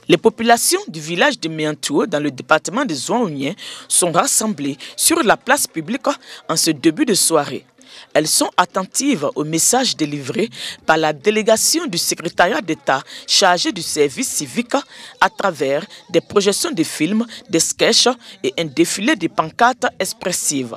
Les populations du village de Miantou, dans le département de Zouaounien, sont rassemblées sur la place publique en ce début de soirée. Elles sont attentives aux messages délivrés par la délégation du secrétariat d'État chargé du service civique à travers des projections de films, des sketchs et un défilé de pancartes expressives.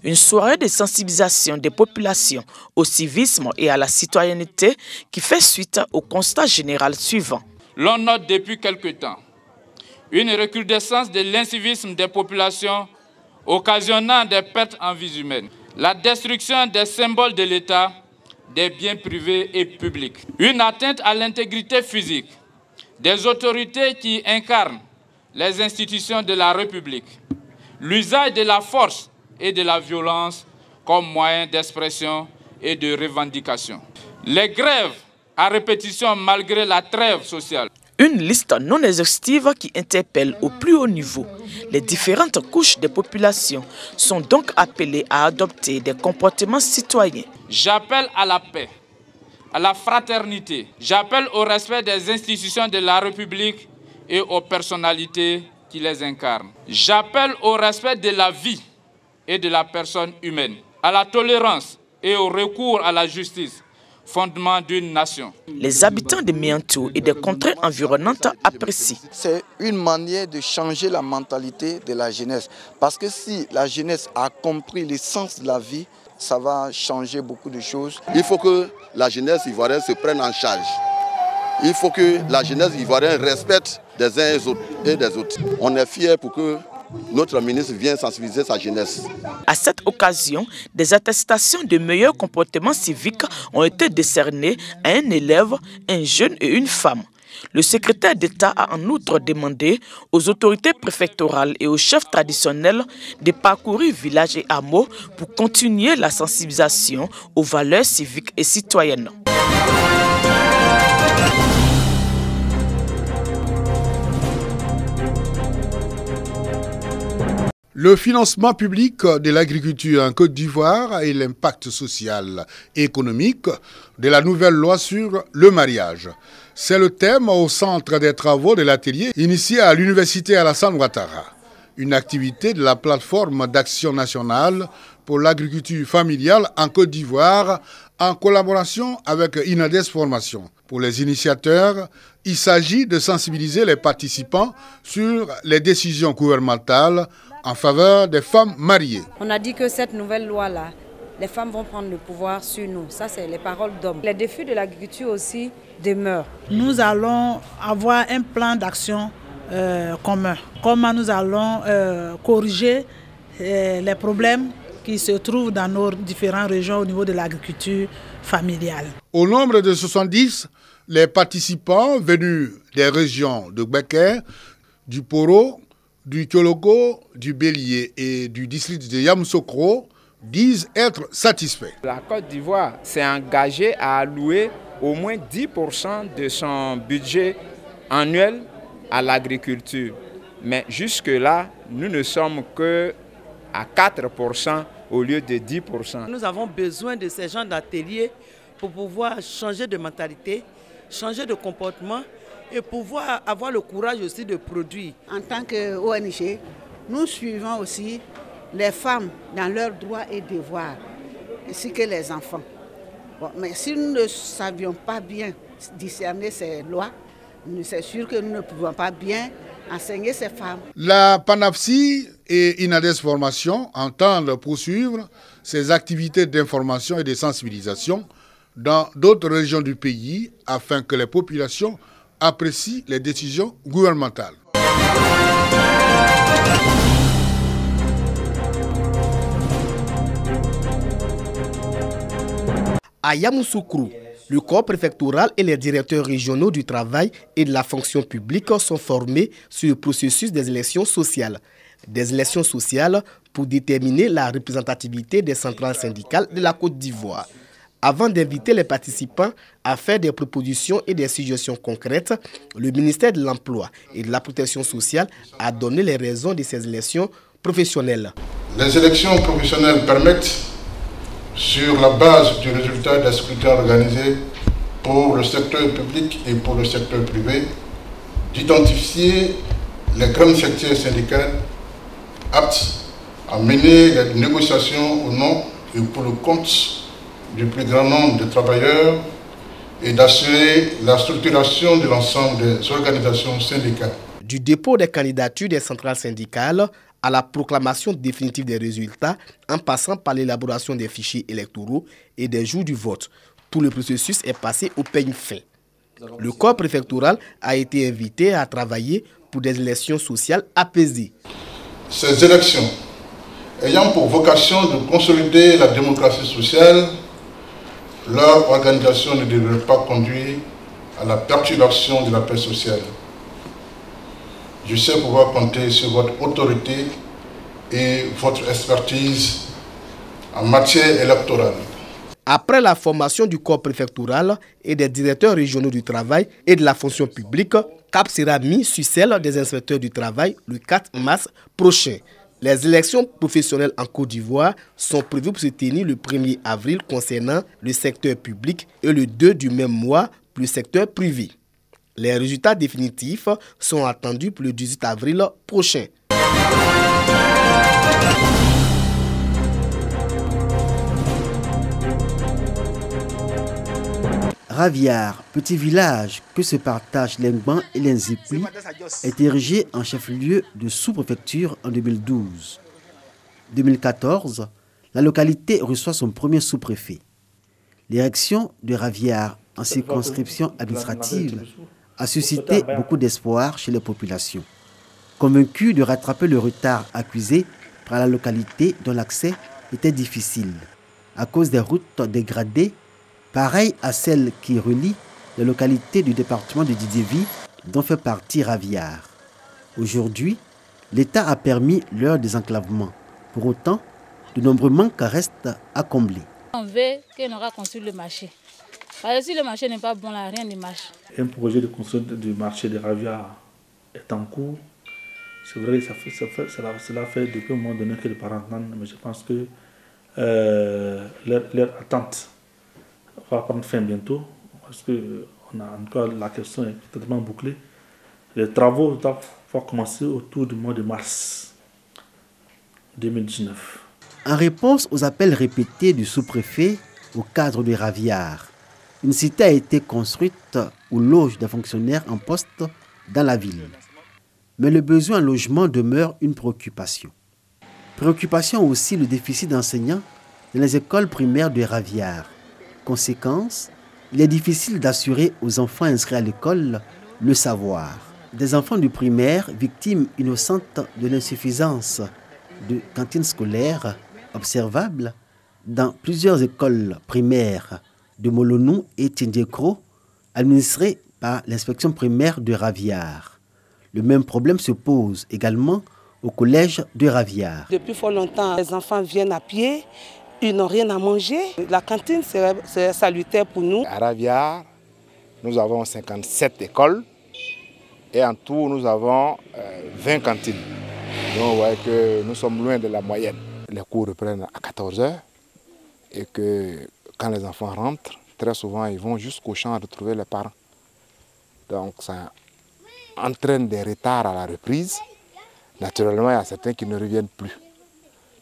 Une soirée de sensibilisation des populations au civisme et à la citoyenneté qui fait suite au constat général suivant. L'on note depuis quelque temps une recrudescence de l'incivisme des populations occasionnant des pertes en vies humaines, la destruction des symboles de l'État, des biens privés et publics, une atteinte à l'intégrité physique des autorités qui incarnent les institutions de la République, l'usage de la force et de la violence comme moyen d'expression et de revendication. Les grèves à répétition malgré la trêve sociale. Une liste non exhaustive qui interpelle au plus haut niveau. Les différentes couches des populations sont donc appelées à adopter des comportements citoyens. J'appelle à la paix, à la fraternité. J'appelle au respect des institutions de la République et aux personnalités qui les incarnent. J'appelle au respect de la vie et de la personne humaine, à la tolérance et au recours à la justice, fondement d'une nation. Les habitants de Miantou et des contrées environnantes apprécient. C'est une manière de changer la mentalité de la jeunesse. Parce que si la jeunesse a compris l'essence de la vie, ça va changer beaucoup de choses. Il faut que la jeunesse ivoirienne se prenne en charge. Il faut que la jeunesse ivoirienne respecte des uns et des autres. On est fiers pour que notre ministre vienne sensibiliser sa jeunesse. À cette occasion, des attestations de meilleurs comportements civiques ont été décernées à un élève, un jeune et une femme. Le secrétaire d'État a en outre demandé aux autorités préfectorales et aux chefs traditionnels de parcourir villages et hameaux pour continuer la sensibilisation aux valeurs civiques et citoyennes. Le financement public de l'agriculture en Côte d'Ivoire et l'impact social et économique de la nouvelle loi sur le mariage. C'est le thème au centre des travaux de l'atelier initié à l'université Alassane Ouattara. Une activité de la plateforme d'action nationale pour l'agriculture familiale en Côte d'Ivoire en collaboration avec Inades Formation. Pour les initiateurs, il s'agit de sensibiliser les participants sur les décisions gouvernementales en faveur des femmes mariées. On a dit que cette nouvelle loi-là, les femmes vont prendre le pouvoir sur nous. Ça, c'est les paroles d'hommes. Les défis de l'agriculture aussi demeurent. Nous allons avoir un plan d'action commun. Comment nous allons corriger les problèmes qui se trouvent dans nos différentes régions au niveau de l'agriculture familiale. Au nombre de 70, les participants venus des régions de Beker, du Poro, du Kyoloko, du Bélier et du district de Yamoussoukro disent être satisfaits. La Côte d'Ivoire s'est engagée à allouer au moins 10% de son budget annuel à l'agriculture. Mais jusque-là, nous ne sommes que à 4% au lieu de 10%. Nous avons besoin de ces gens d'ateliers pour pouvoir changer de mentalité, changer de comportement et pouvoir avoir le courage aussi de produire. En tant qu'ONG, nous suivons aussi les femmes dans leurs droits et devoirs, ainsi que les enfants. Bon, mais si nous ne savions pas bien discerner ces lois, c'est sûr que nous ne pouvons pas bien enseigner ces femmes. La PANAFSI et Inades Formation entendent poursuivre ces activités d'information et de sensibilisation dans d'autres régions du pays afin que les populations apprécient les décisions gouvernementales. À Yamoussoukro, le corps préfectoral et les directeurs régionaux du travail et de la fonction publique sont formés sur le processus des élections sociales. Des élections sociales pour déterminer la représentativité des centrales syndicales de la Côte d'Ivoire. Avant d'inviter les participants à faire des propositions et des suggestions concrètes, le ministère de l'Emploi et de la Protection sociale a donné les raisons de ces élections professionnelles. Les élections professionnelles permettent, sur la base du résultat des scrutins organisés pour le secteur public et pour le secteur privé, d'identifier les grandes secteurs syndicales aptes à mener les négociations au nom et pour le compte du plus grand nombre de travailleurs et d'assurer la structuration de l'ensemble des organisations syndicales. Du dépôt des candidatures des centrales syndicales à la proclamation définitive des résultats, en passant par l'élaboration des fichiers électoraux et des jours du vote, tout le processus est passé au peigne fin. Le corps préfectoral a été invité à travailler pour des élections sociales apaisées. Ces élections, ayant pour vocation de consolider la démocratie sociale, leur organisation ne devrait pas conduire à la perturbation de la paix sociale. Je sais pouvoir compter sur votre autorité et votre expertise en matière électorale. Après la formation du corps préfectoral et des directeurs régionaux du travail et de la fonction publique, cap sera mis sur celle des inspecteurs du travail le 4 mars prochain. Les élections professionnelles en Côte d'Ivoire sont prévues pour se tenir le 1er avril concernant le secteur public et le 2 du même mois pour le secteur privé. Les résultats définitifs sont attendus pour le 18 avril prochain. Raviard, petit village que se partagent l'Engban et l'Enzipui, est érigé en chef-lieu de sous-préfecture en 2012. 2014, la localité reçoit son premier sous-préfet. L'érection de Raviard en circonscription administrative a suscité beaucoup d'espoir chez les populations. Convaincus de rattraper le retard accusé par la localité dont l'accès était difficile à cause des routes dégradées, pareilles à celles qui relient les localités du département de Didiévi dont fait partie Raviard. Aujourd'hui, l'État a permis leur désenclavement. Pour autant, de nombreux manques restent à combler. On veut qu'on aura construit le marché. Parce que si le marché n'est pas bon, là, rien ne marche. Un projet de construction du marché de Raviard est en cours. C'est vrai que cela fait depuis un moment donné que les parents entendent, mais je pense que leur attente va prendre fin bientôt, parce que la question est totalement bouclée. Les travaux doivent commencer autour du mois de mars 2019. En réponse aux appels répétés du sous-préfet au cadre de Raviard, une cité a été construite où logent des fonctionnaires en poste dans la ville. Mais le besoin en logement demeure une préoccupation. Préoccupation aussi le déficit d'enseignants dans les écoles primaires de Raviard. Conséquence, il est difficile d'assurer aux enfants inscrits à l'école le savoir. Des enfants du primaire, victimes innocentes de l'insuffisance de cantines scolaires observables dans plusieurs écoles primaires de Molonou et Tindiekro, administrées par l'inspection primaire de Raviard. Le même problème se pose également au collège de Raviard. Depuis fort longtemps, les enfants viennent à pied, ils n'ont rien à manger. La cantine, c'est salutaire pour nous. À Raviard, nous avons 57 écoles et en tout, nous avons 20 cantines. Donc, vous voyez que nous sommes loin de la moyenne. Les cours reprennent à 14 h et que quand les enfants rentrent, très souvent, ils vont jusqu'au champ retrouver les parents. Donc, ça entraîne des retards à la reprise. Naturellement, il y a certains qui ne reviennent plus.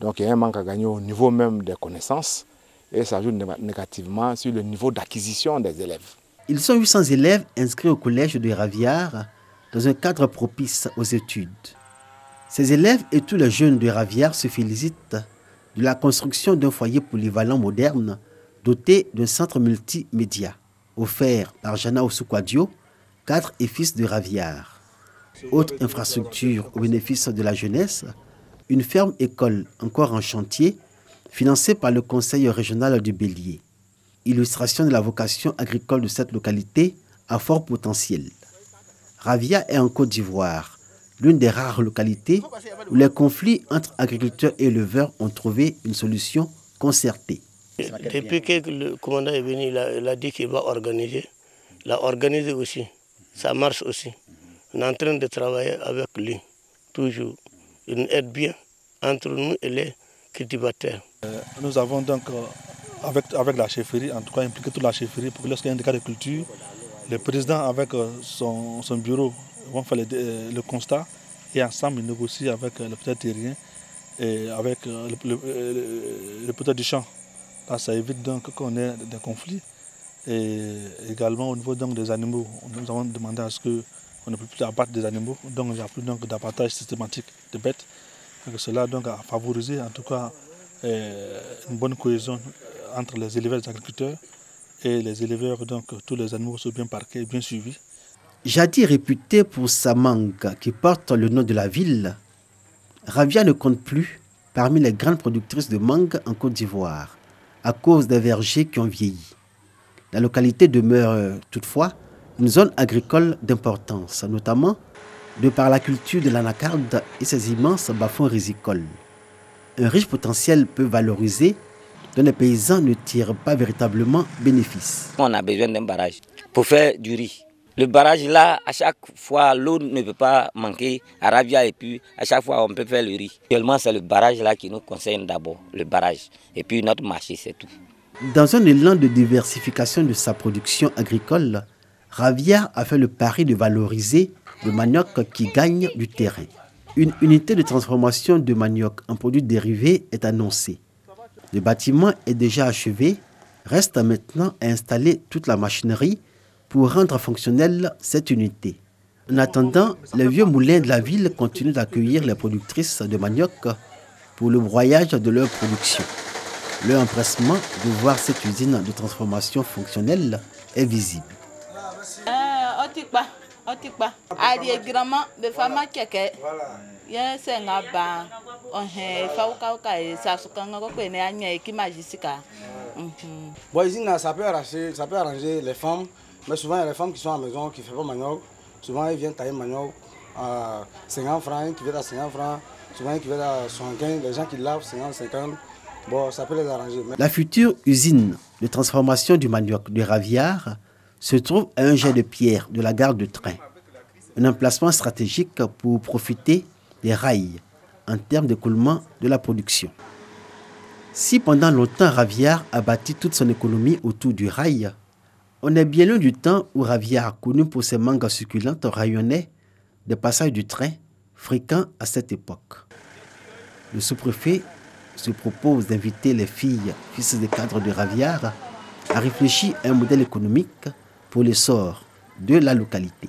Donc, il y a un manque à gagner au niveau même des connaissances et ça joue négativement sur le niveau d'acquisition des élèves. Ils sont 800 élèves inscrits au collège de Raviard dans un cadre propice aux études. Ces élèves et tous les jeunes de Raviard se félicitent de la construction d'un foyer polyvalent moderne doté d'un centre multimédia, offert par Jana Osukwadio, cadre et fils de Raviard. Autre infrastructure au bénéfice de la jeunesse, une ferme-école encore en chantier, financée par le Conseil régional du Bélier. Illustration de la vocation agricole de cette localité à fort potentiel. Raviard est en Côte d'Ivoire, l'une des rares localités où les conflits entre agriculteurs et éleveurs ont trouvé une solution concertée. Depuis que le commandant est venu, il a dit qu'il va organiser. Il a organisé aussi. Ça marche aussi. On est en train de travailler avec lui, toujours. Il nous aide bien entre nous et les cultivateurs. Nous avons donc, avec la chefferie, en tout cas impliqué toute la chefferie, pour que lorsqu'il y a un cas de culture, le président avec son bureau vont faire le constat et ensemble ils négocient avec le peut-être terrien et avec le peut-être du champ. Là, ça évite donc qu'on ait des conflits. Et également au niveau donc, des animaux, nous avons demandé à ce qu'on ne peut plus abattre des animaux, donc il n'y a plus d'abattage systématique de bêtes. Donc, cela donc, a favorisé en tout cas une bonne cohésion entre les éleveurs et les agriculteurs et les éleveurs, donc tous les animaux sont bien parqués, bien suivis. Jadis réputée pour sa mangue qui porte le nom de la ville, Ravia ne compte plus parmi les grandes productrices de mangue en Côte d'Ivoire à cause des vergers qui ont vieilli. La localité demeure toutefois une zone agricole d'importance, notamment de par la culture de l'anacarde et ses immenses bas-fonds rizicoles. Un riche potentiel peu valorisé dont les paysans ne tirent pas véritablement bénéfice. On a besoin d'un barrage pour faire du riz. Le barrage là, à chaque fois, l'eau ne peut pas manquer à Ravia et puis à chaque fois on peut faire le riz. Actuellement, c'est le barrage là qui nous concerne d'abord, le barrage. Et puis notre marché, c'est tout. Dans un élan de diversification de sa production agricole, Ravia a fait le pari de valoriser le manioc qui gagne du terrain. Une unité de transformation de manioc en produits dérivés est annoncée. Le bâtiment est déjà achevé, reste maintenant à installer toute la machinerie pour rendre fonctionnelle cette unité. En attendant, les vieux moulins de la ville continuent d'accueillir les productrices de manioc pour le broyage de leur production. Leur empressement de voir cette usine de transformation fonctionnelle est visible. Bon, ici, ça peut arranger les femmes, mais souvent il y a les femmes qui sont à la maison, qui ne font pas manioc. Souvent ils viennent tailler manioc à 50 francs, qui viennent à 50 francs, souvent qui viennent à 75, les gens qui lavent 50, 50. Bon, ça peut les arranger. La future usine de transformation du manioc de Raviard se trouve à un jet de pierre de la gare de train. Un emplacement stratégique pour profiter des rails en termes d'écoulement de la production. Si pendant longtemps Raviard a bâti toute son économie autour du rail, on est bien loin du temps où Raviard, connu pour ses mangues succulentes, rayonnait des passages du train fréquents à cette époque. Le sous-préfet se propose d'inviter les filles, fils des cadres de Raviard, à réfléchir à un modèle économique pour l'essor de la localité.